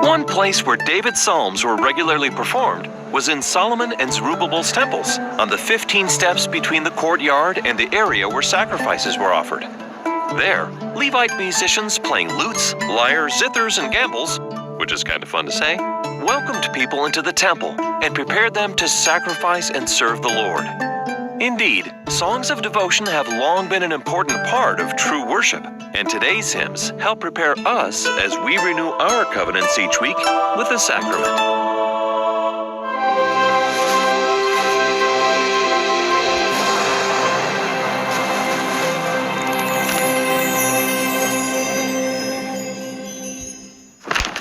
One place where David's psalms were regularly performed was in Solomon and Zerubbabel's temples, on the 15 steps between the courtyard and the area where sacrifices were offered. There, Levite musicians playing lutes, lyres, zithers, and gambles, which is kind of fun to say, welcomed people into the temple and prepared them to sacrifice and serve the Lord. Indeed, songs of devotion have long been an important part of true worship, and today's hymns help prepare us as we renew our covenants each week with the sacrament.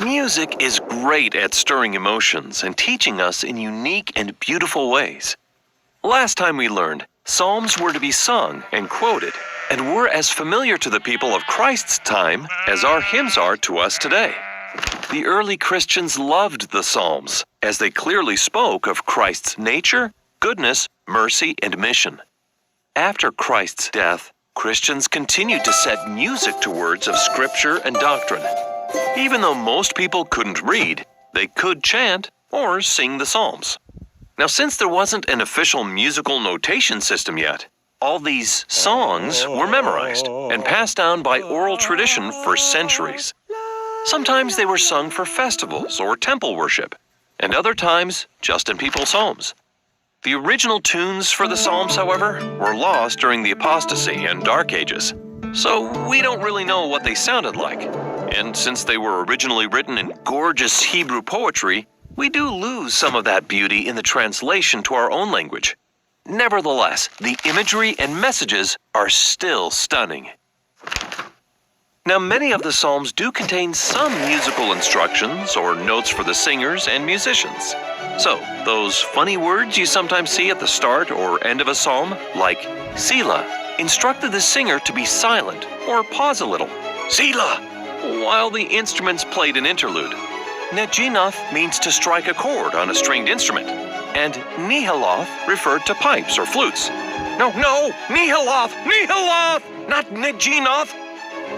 Music is great at stirring emotions and teaching us in unique and beautiful ways. Last time we learned, psalms were to be sung and quoted, and were as familiar to the people of Christ's time as our hymns are to us today. The early Christians loved the psalms, as they clearly spoke of Christ's nature, goodness, mercy, and mission. After Christ's death, Christians continued to set music to words of Scripture and doctrine. Even though most people couldn't read, they could chant or sing the psalms. Now, since there wasn't an official musical notation system yet, all these songs were memorized and passed down by oral tradition for centuries. Sometimes they were sung for festivals or temple worship, and other times just in people's homes. The original tunes for the psalms, however, were lost during the apostasy and Dark Ages, so we don't really know what they sounded like. And since they were originally written in gorgeous Hebrew poetry, we do lose some of that beauty in the translation to our own language. Nevertheless, the imagery and messages are still stunning. Now, many of the psalms do contain some musical instructions or notes for the singers and musicians. So, those funny words you sometimes see at the start or end of a psalm, like Selah, instructed the singer to be silent or pause a little, Selah, while the instruments played an interlude. Neginoth means to strike a chord on a stringed instrument, and Nihaloth referred to pipes or flutes. No, Nihaloth, not Neginoth.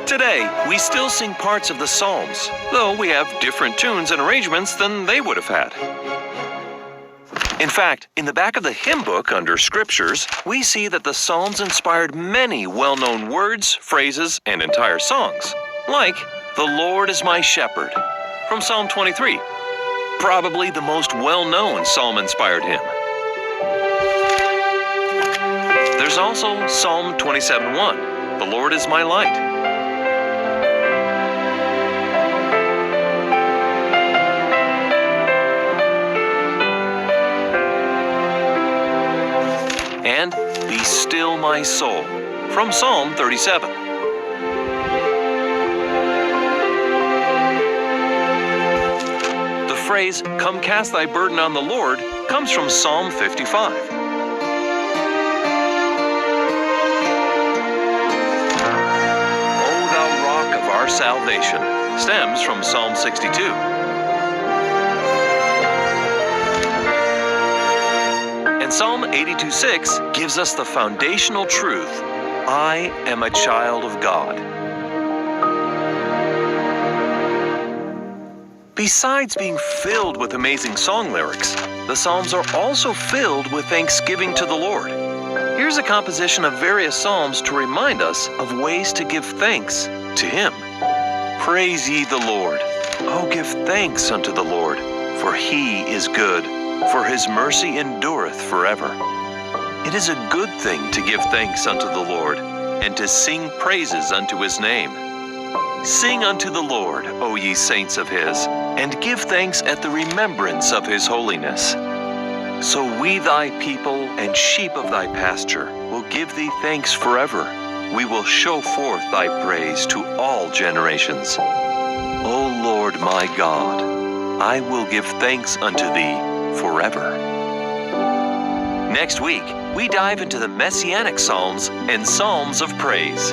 Today, we still sing parts of the Psalms, though we have different tunes and arrangements than they would have had. In fact, in the back of the hymn book under Scriptures, we see that the Psalms inspired many well-known words, phrases, and entire songs, like, "The Lord is my shepherd," from Psalm 23, probably the most well-known psalm-inspired hymn. There's also Psalm 27:1, "The Lord is my light." And "Be still my soul," from Psalm 37. The phrase, "Come cast thy burden on the Lord," comes from Psalm 55. "O thou rock of our salvation," stems from Psalm 62. And Psalm 82:6 gives us the foundational truth, "I am a child of God." Besides being filled with amazing song lyrics, the Psalms are also filled with thanksgiving to the Lord. Here's a composition of various Psalms to remind us of ways to give thanks to Him. "Praise ye the Lord. Oh, give thanks unto the Lord, for He is good, for His mercy endureth forever." It is a good thing to give thanks unto the Lord, and to sing praises unto His name. Sing unto the Lord, O ye saints of His, and give thanks at the remembrance of His holiness. So we thy people and sheep of thy pasture will give thee thanks forever. We will show forth thy praise to all generations. O Lord my God, I will give thanks unto thee forever. Next week, we dive into the Messianic Psalms and Psalms of Praise.